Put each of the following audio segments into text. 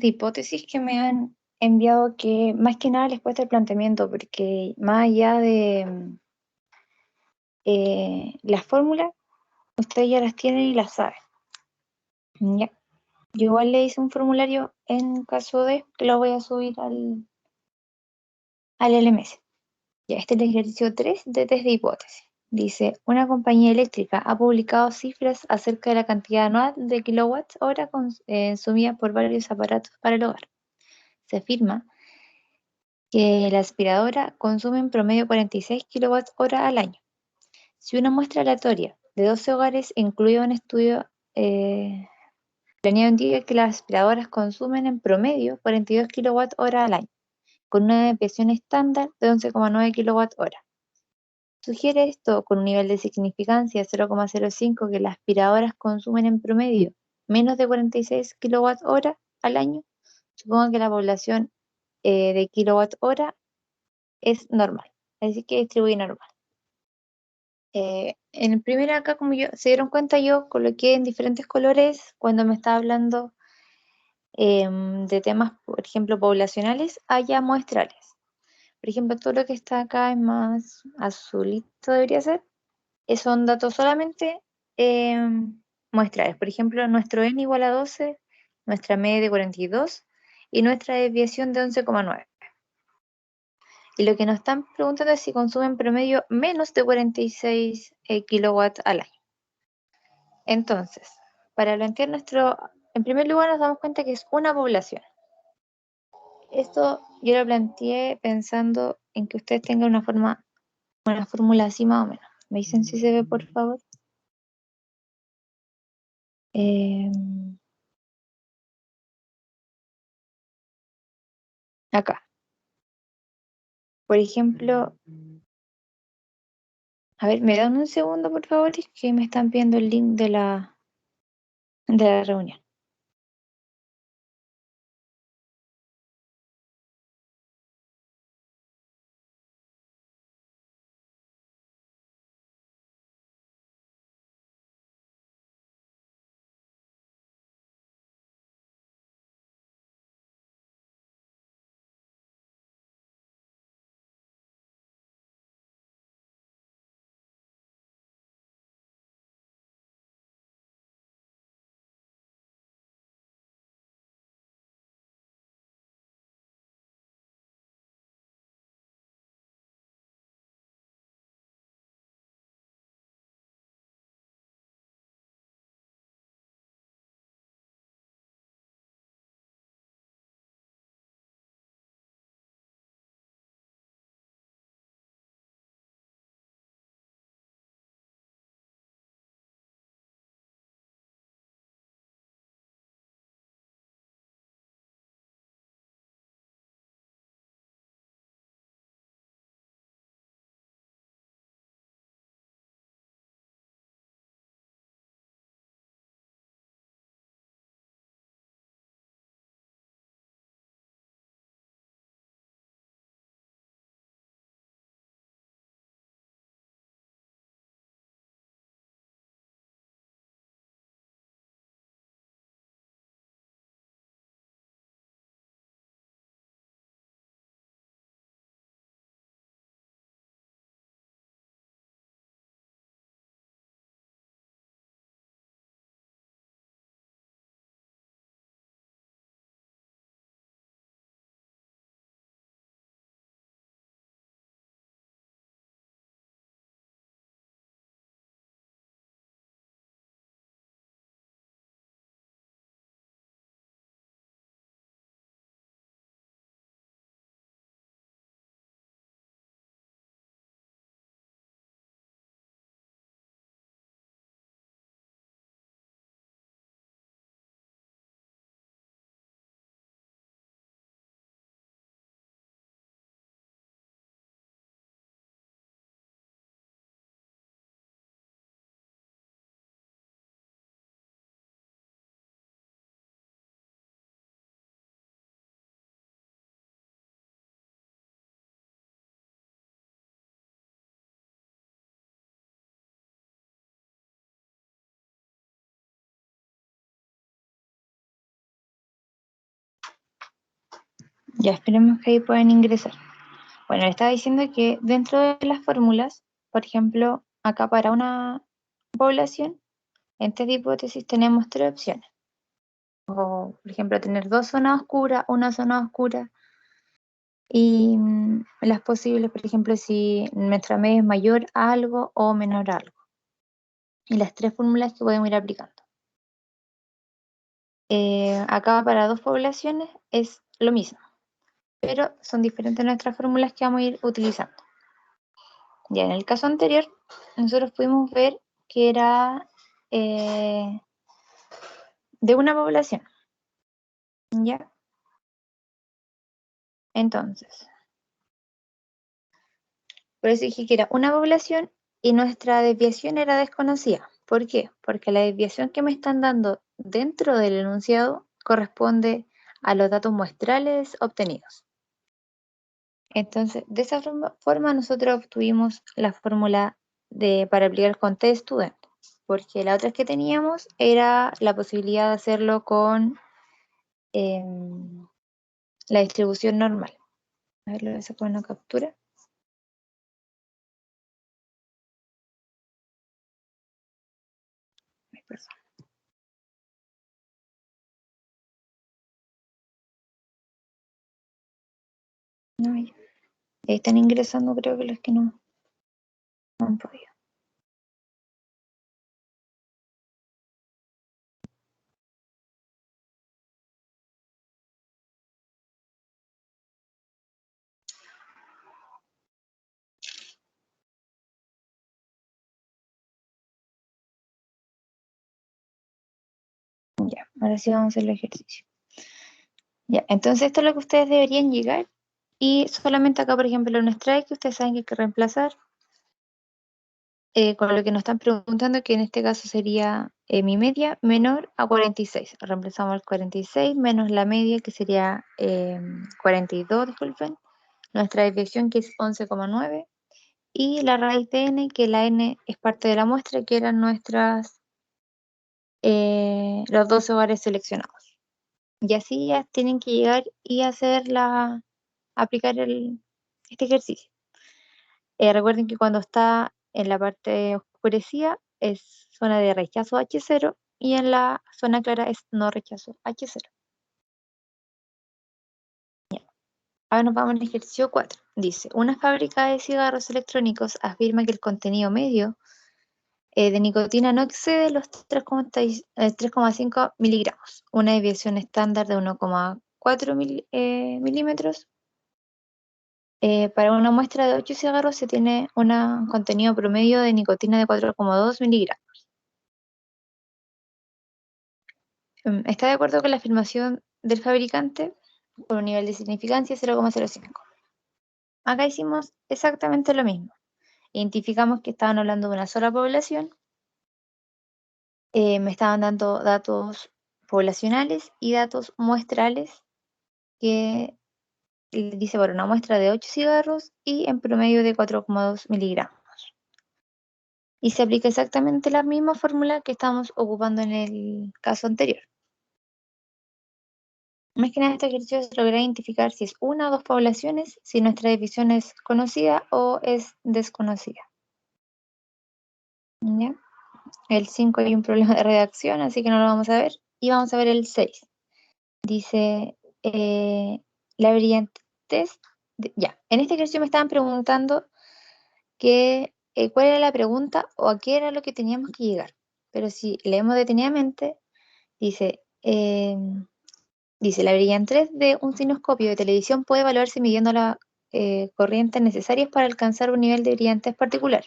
de hipótesis que me han enviado que más que nada les cuesta el planteamiento, porque más allá de las fórmulas, ustedes ya las tienen y las saben. Ya. Yo igual le hice un formulario en caso de que lo voy a subir al LMS. Ya, este es el ejercicio 3 de test de hipótesis. Dice, una compañía eléctrica ha publicado cifras acerca de la cantidad anual de kilowatts hora consumida por varios aparatos para el hogar. Se afirma que la aspiradora consume en promedio 46 kilowatts hora al año. Si una muestra aleatoria de 12 hogares incluye un estudio planeado indica que las aspiradoras consumen en promedio 42 kilowatts hora al año, con una desviación estándar de 11,9 kilowatts hora. Sugiere esto con un nivel de significancia 0,05 que las aspiradoras consumen en promedio menos de 46 kilowatts hora al año. Supongo que la población de kilowatt hora es normal, así que distribuye normal. En el primer acá, como se dieron cuenta, yo coloqué en diferentes colores cuando me estaba hablando de temas, por ejemplo, poblacionales, allá muestrales. Por ejemplo, todo lo que está acá es más azulito, debería ser. Son datos solamente muestrales. Por ejemplo, nuestro n igual a 12, nuestra media de 42 y nuestra desviación de 11,9. Y lo que nos están preguntando es si consumen promedio menos de 46 kilowatts al año. Entonces, para plantear en primer lugar nos damos cuenta que es una población. Esto yo lo planteé pensando en que ustedes tengan una fórmula así más o menos. ¿Me dicen si se ve, por favor? Eh, Acá. Por ejemplo, a ver, ¿me dan un segundo, por favor? Es que me están pidiendo el link de la reunión. Ya esperemos que ahí puedan ingresar. Bueno, le estaba diciendo que dentro de las fórmulas, por ejemplo, acá para una población, en esta hipótesis tenemos tres opciones. O, por ejemplo, tener dos zonas oscuras, una zona oscura, y las posibles, por ejemplo, si nuestra media es mayor a algo o menor a algo. Y las tres fórmulas que podemos ir aplicando. Acá para dos poblaciones es lo mismo, pero son diferentes nuestras fórmulas que vamos a ir utilizando. Ya en el caso anterior, nosotros pudimos ver que era de una población, ¿ya? Entonces, por eso dije que era una población y nuestra desviación era desconocida. ¿Por qué? Porque la desviación que me están dando dentro del enunciado corresponde a los datos muestrales obtenidos. Entonces, de esa forma nosotros obtuvimos la fórmula para aplicar el contest student, porque la otra que teníamos era la posibilidad de hacerlo con la distribución normal. A ver, lo voy a sacar una captura. Ay, perdón. No, ahí están ingresando, creo que los que no han podido. Ya, ahora sí vamos a hacer el ejercicio. Ya, entonces esto es lo que ustedes deberían llegar. Y solamente acá, por ejemplo, en nuestra que ustedes saben que hay que reemplazar con lo que nos están preguntando, que en este caso sería mi media menor a 46. Reemplazamos el 46 menos la media, que sería 42, disculpen. Nuestra desviación, que es 11,9. Y la raíz de n, que la n es parte de la muestra, que eran los 12 hogares seleccionados. Y así ya tienen que llegar y aplicar este ejercicio. Recuerden que cuando está en la parte oscurecida es zona de rechazo H0 y en la zona clara es no rechazo H0. Ahora nos vamos al ejercicio 4. Dice, una fábrica de cigarros electrónicos afirma que el contenido medio de nicotina no excede los 3,5 miligramos, una desviación estándar de 1,4 milímetros. Para una muestra de 8 cigarros se tiene un contenido promedio de nicotina de 4,2 miligramos. ¿Está de acuerdo con la afirmación del fabricante? Con un nivel de significancia 0,05. Acá hicimos exactamente lo mismo. Identificamos que estaban hablando de una sola población. Me estaban dando datos poblacionales y datos muestrales que dice por una muestra de 8 cigarros y en promedio de 4,2 miligramos. Y se aplica exactamente la misma fórmula que estábamos ocupando en el caso anterior. Más que nada, este ejercicio es lograr identificar si es una o dos poblaciones, si nuestra división es conocida o es desconocida. ¿Ya? El 5 hay un problema de redacción, así que no lo vamos a ver. Y vamos a ver el 6. Dice, la brillantez... ya, en este ejercicio me estaban preguntando cuál era la pregunta o a qué era lo que teníamos que llegar. Pero si leemos detenidamente, dice... Dice, la brillantez de un cinescopio de televisión puede evaluarse midiendo las corrientes necesarias para alcanzar un nivel de brillantez particular.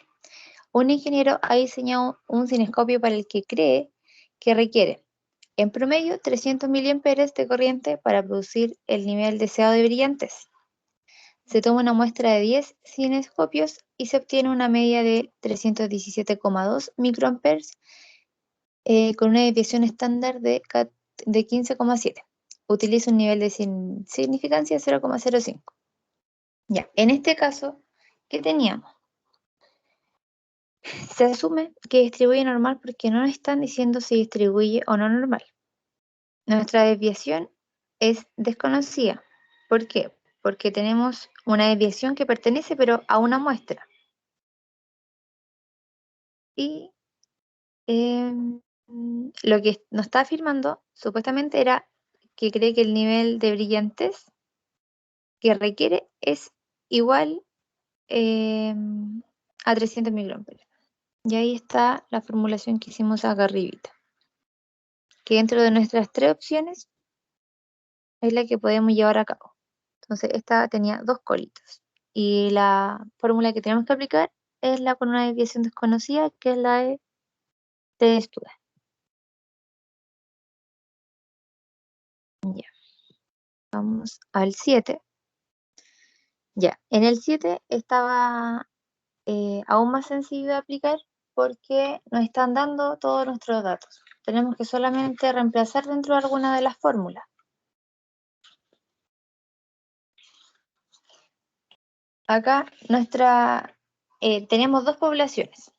Un ingeniero ha diseñado un cinescopio para el que cree que requiere, en promedio, 300 miliamperes de corriente para producir el nivel deseado de brillantez. Se toma una muestra de 10 cinescopios y se obtiene una media de 317,2 microamperes con una desviación estándar de 15,7. Utiliza un nivel de significancia 0,05. Ya, en este caso, ¿qué teníamos? Se asume que distribuye normal porque no nos están diciendo si distribuye o no normal. Nuestra desviación es desconocida. ¿Por qué? Porque tenemos una desviación que pertenece pero a una muestra. Y lo que nos está afirmando supuestamente era que cree que el nivel de brillantez que requiere es igual a 300 microamperes. Y ahí está la formulación que hicimos acá arribita, que dentro de nuestras tres opciones es la que podemos llevar a cabo. Entonces, esta tenía dos colitas. Y la fórmula que tenemos que aplicar es la con una desviación desconocida, que es la de T-Student. Ya, vamos al 7. Ya, en el 7 estaba aún más sencillo de aplicar porque nos están dando todos nuestros datos. Tenemos que solamente reemplazar dentro de alguna de las fórmulas. Acá tenemos dos poblaciones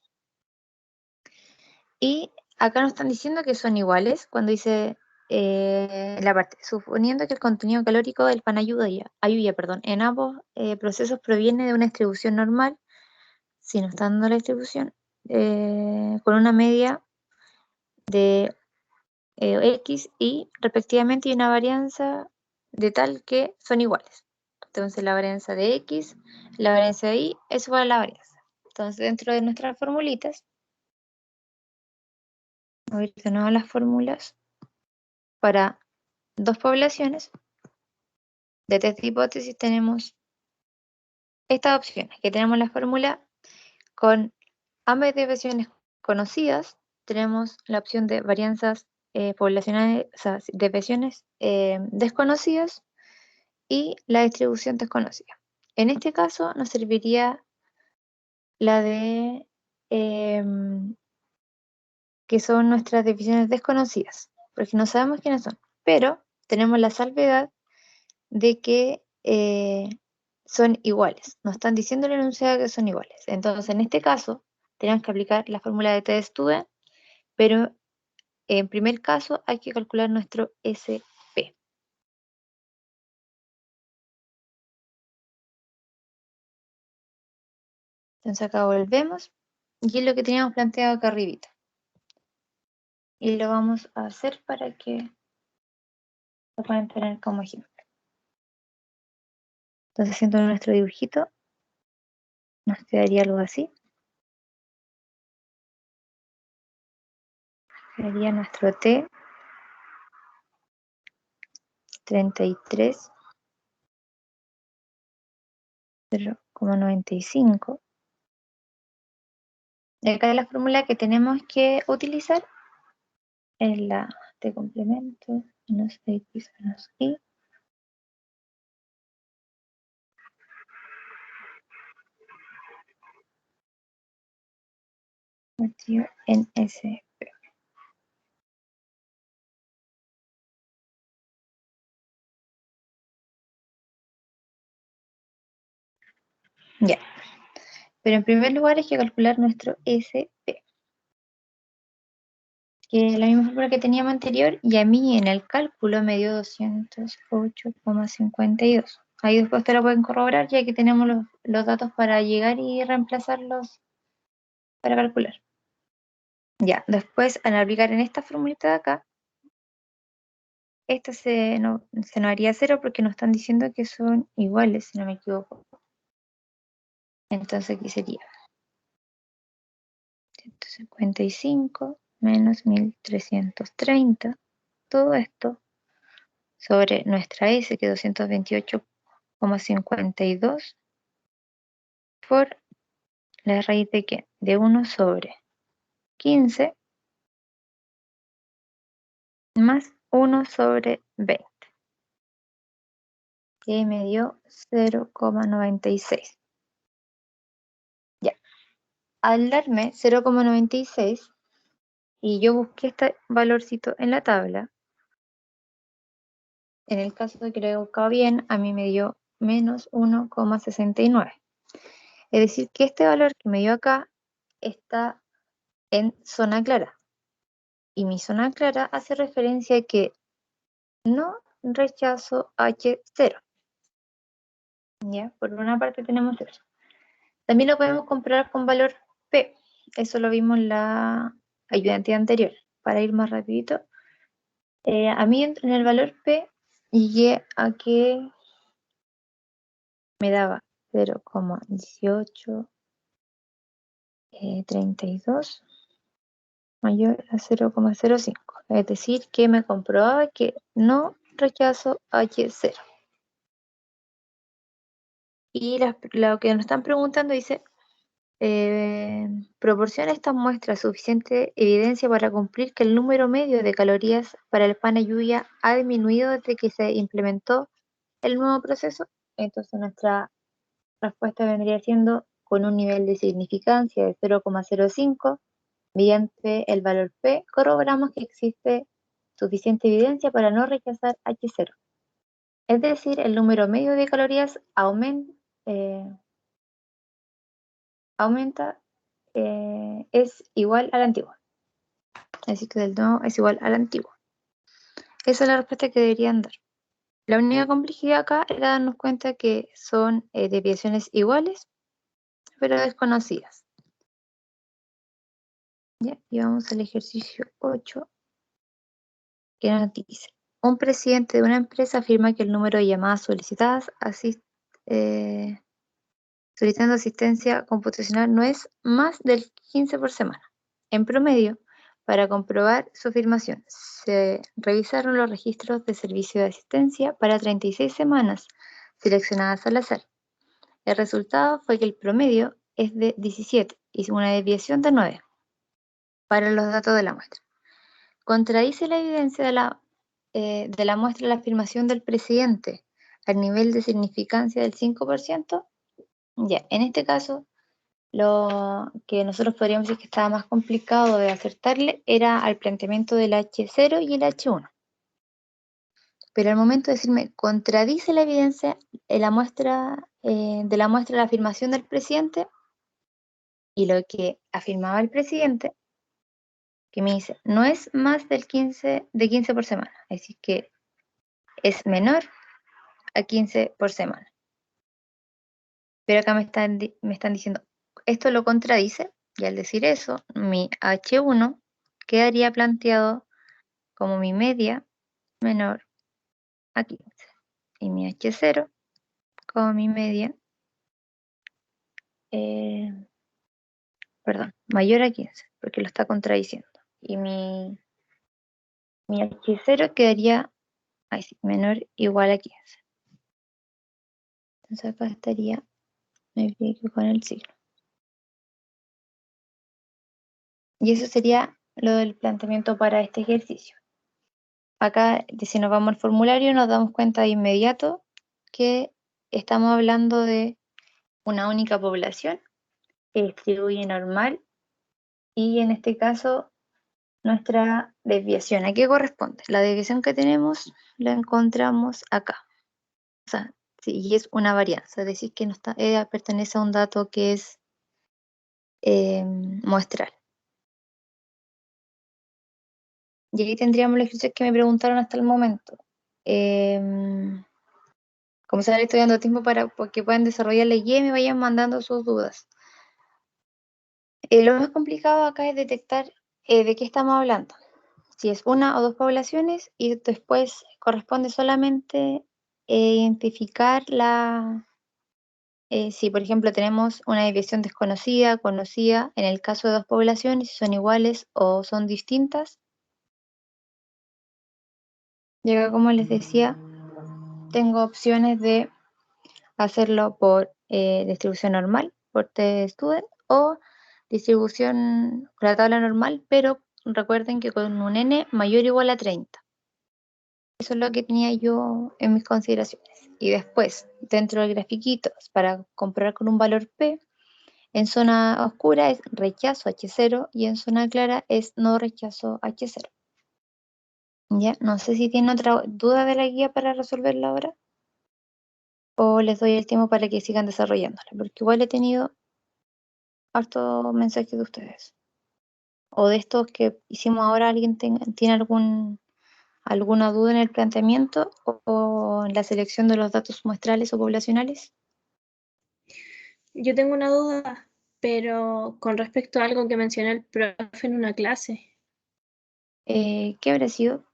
y acá nos están diciendo que son iguales cuando dice la parte, suponiendo que el contenido calórico del pan ayuya, perdón, en ambos procesos proviene de una distribución normal, si nos están dando la distribución, con una media de X y respectivamente y una varianza de tal que son iguales. Entonces la varianza de X, la varianza de Y es igual a la varianza. Entonces dentro de nuestras formulitas, voy a ir de nuevo a las fórmulas para dos poblaciones de test de hipótesis tenemos estas opciones, que tenemos la fórmula con ambas desviaciones conocidas, tenemos la opción de varianzas poblacionales, o sea, desviaciones desconocidas y la distribución desconocida. En este caso nos serviría la de que son nuestras desviaciones desconocidas, porque no sabemos quiénes son, pero tenemos la salvedad de que son iguales. Nos están diciendo en el enunciado que son iguales. Entonces, en este caso, tenemos que aplicar la fórmula de T-Student, pero en primer caso hay que calcular nuestro SP. Entonces acá volvemos y es lo que teníamos planteado acá arribita. Y lo vamos a hacer para que lo puedan tener como ejemplo. Entonces, haciendo nuestro dibujito, nos quedaría algo así. Sería nuestro T 33 0,95. Y acá la fórmula que tenemos que utilizar es la de complemento menos X menos Y metido en S. Ya. Pero en primer lugar hay que calcular nuestro SP, que es la misma fórmula que teníamos anterior, y a mí en el cálculo me dio 208,52. Ahí después te lo pueden corroborar, ya que tenemos los datos para llegar y reemplazarlos para calcular. Ya, después al aplicar en esta formulita de acá, esta se nos haría cero porque nos están diciendo que son iguales, si no me equivoco. Entonces aquí sería 155 menos 1330. Todo esto sobre nuestra S, que es 228,52, por la raíz de ¿qué? De 1 sobre 15 más 1 sobre 20. Y ahí me dio 0,96. Ya. Al darme 0,96 y yo busqué este valorcito en la tabla, en el caso de que lo haya buscado bien, a mí me dio menos 1,69. Es decir, que este valor que me dio acá está en zona clara. Y mi zona clara hace referencia a que no rechazo H0. ¿ya? Por una parte tenemos eso. También lo podemos comprar con valor P. Eso lo vimos en la ayudantía anterior. Para ir más rapidito. A mí en el valor P llegué a que me daba 0,1832 mayor a 0,05. Es decir, que me comprobaba que no rechazo H0. Y lo que nos están preguntando dice, proporciona esta muestra suficiente evidencia para cumplir que el número medio de calorías para el pan ayuya ha disminuido desde que se implementó el nuevo proceso. Entonces nuestra respuesta vendría siendo con un nivel de significancia de 0,05. Mediante el valor P corroboramos que existe suficiente evidencia para no rechazar H0. Es decir, el número medio de calorías aumenta, es igual al antiguo. Así que del nuevo es igual al antiguo. Esa es la respuesta que deberían dar. La única complejidad acá era darnos cuenta que son desviaciones iguales, pero desconocidas. ¿Ya? Y vamos al ejercicio 8, que nos dice: un presidente de una empresa afirma que el número de llamadas solicitadas solicitando asistencia computacional no es más del 15 por semana. En promedio, para comprobar su afirmación, se revisaron los registros de servicio de asistencia para 36 semanas seleccionadas al azar. El resultado fue que el promedio es de 17 y una desviación de 9 para los datos de la muestra. Contradice la evidencia de la muestra la afirmación del presidente al nivel de significancia del 5%. Ya, en este caso, lo que nosotros podríamos decir que estaba más complicado de acertarle era al planteamiento del H0 y el H1. Pero al momento de decirme, contradice la evidencia de la muestra la afirmación del presidente y lo que afirmaba el presidente, que me dice, no es más del 15 por semana, es decir, que es menor a 15 por semana. Pero acá me están diciendo, esto lo contradice, y al decir eso, mi H1 quedaría planteado como mi media menor a 15, y mi H0 como mi media, mayor a 15, porque lo está contradiciendo. Y mi H0 quedaría menor o igual a 15. Entonces acá estaría, me equivoco con el signo. Y eso sería lo del planteamiento para este ejercicio. Acá, si nos vamos al formulario, nos damos cuenta de inmediato que estamos hablando de una única población que distribuye normal y en este caso nuestra desviación. ¿A qué corresponde? La desviación que tenemos la encontramos acá. O sea, sí, y es una varianza, es decir, que no está, pertenece a un dato que es muestral. Y ahí tendríamos los ejercicios que me preguntaron hasta el momento. Como se estoy dando tiempo para que puedan desarrollar la guía y me vayan mandando sus dudas. Lo más complicado acá es detectar de qué estamos hablando. Si es una o dos poblaciones y después corresponde solamente identificar si por ejemplo tenemos una desviación desconocida, conocida, en el caso de dos poblaciones, si son iguales o son distintas. Y acá, como les decía, tengo opciones de hacerlo por distribución normal, por t-student, o distribución por la tabla normal, pero recuerden que con un n mayor o igual a 30. Eso es lo que tenía yo en mis consideraciones. Y después, dentro del grafiquito, para comparar con un valor P, en zona oscura es rechazo H0 y en zona clara es no rechazo H0. Ya, no sé si tienen otra duda de la guía para resolverla ahora o les doy el tiempo para que sigan desarrollándola, porque igual he tenido harto mensajes de ustedes. O de estos que hicimos ahora, ¿alguien tiene alguna duda en el planteamiento o en la selección de los datos muestrales o poblacionales? Yo tengo una duda, pero con respecto a algo que mencionó el profe en una clase, ¿Qué habrá sido?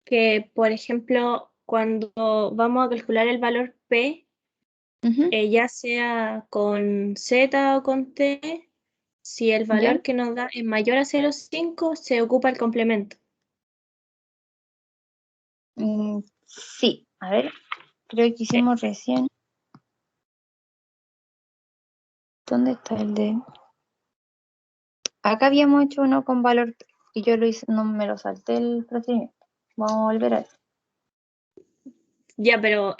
que por ejemplo, cuando vamos a calcular el valor P, Ujú. ya sea con Z o con T, si el ¿Ya? valor que nos da es mayor a 0,5, se ocupa el complemento. Sí, a ver, creo que Eh, hicimos recién. ¿Dónde está el de? Acá habíamos hecho uno con valor y yo lo hice, no me lo salté el procedimiento. Vamos a volver a eso. Ya, pero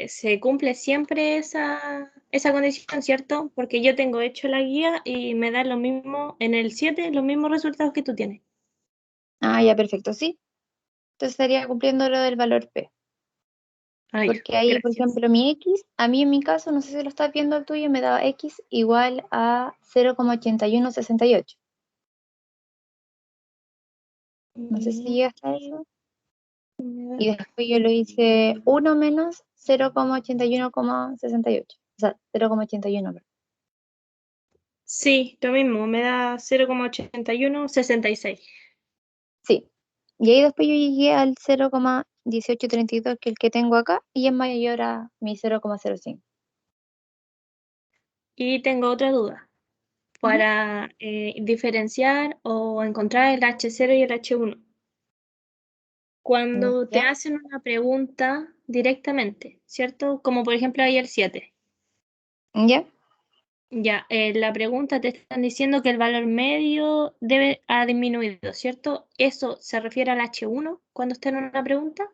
se cumple siempre esa condición, ¿cierto? Porque yo tengo hecho la guía y me da lo mismo en el 7, los mismos resultados que tú tienes. Ah, ya, perfecto, sí. Entonces estaría cumpliendo lo del valor P. Ah, ya, Porque ahí, por gracias. ejemplo, mi X, a mí en mi caso, no sé si lo estás viendo el tuyo, me daba X igual a 0,8168. No sé si Mm, llegaste a eso. me Y da- después yo lo hice 1 menos 0,81,68. O sea, 0,81. Sí, lo mismo, me da 0,8166. Sí. Y ahí después yo llegué al 0,1832, que es el que tengo acá, y es mayor a mi 0,05. Y tengo otra duda. Ujú. Para diferenciar o encontrar el H0 y el H1. Cuando te ¿Ya? hacen una pregunta directamente, ¿cierto? Como por ejemplo ahí el 7. ¿Ya? Ya, la pregunta te están diciendo que el valor medio ha disminuido, ¿cierto? ¿Eso se refiere al H1 cuando está en una pregunta?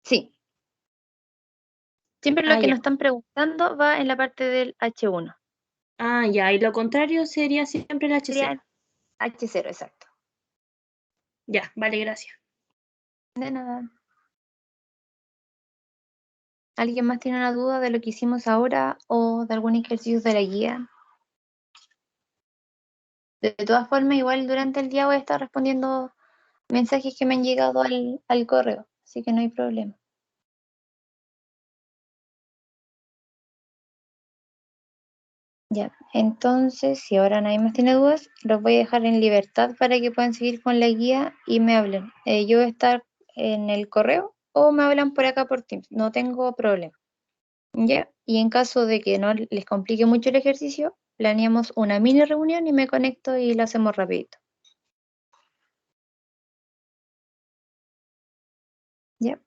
Sí. Siempre lo Ah, que ya. nos están preguntando va en la parte del H1. Ah, ya. Y lo contrario sería siempre el H0. Sería H0, exacto. Ya, vale, gracias. De nada. ¿Alguien más tiene una duda de lo que hicimos ahora o de algún ejercicio de la guía? De todas formas, igual durante el día voy a estar respondiendo mensajes que me han llegado al correo, así que no hay problema. Ya, entonces, si ahora nadie más tiene dudas, los voy a dejar en libertad para que puedan seguir con la guía y me hablen. Yo voy a estar en el correo o me hablan por acá por Teams, no tengo problema. Ya, y en caso de que no les complique mucho el ejercicio, planeamos una mini reunión y me conecto y la hacemos rapidito. Ya.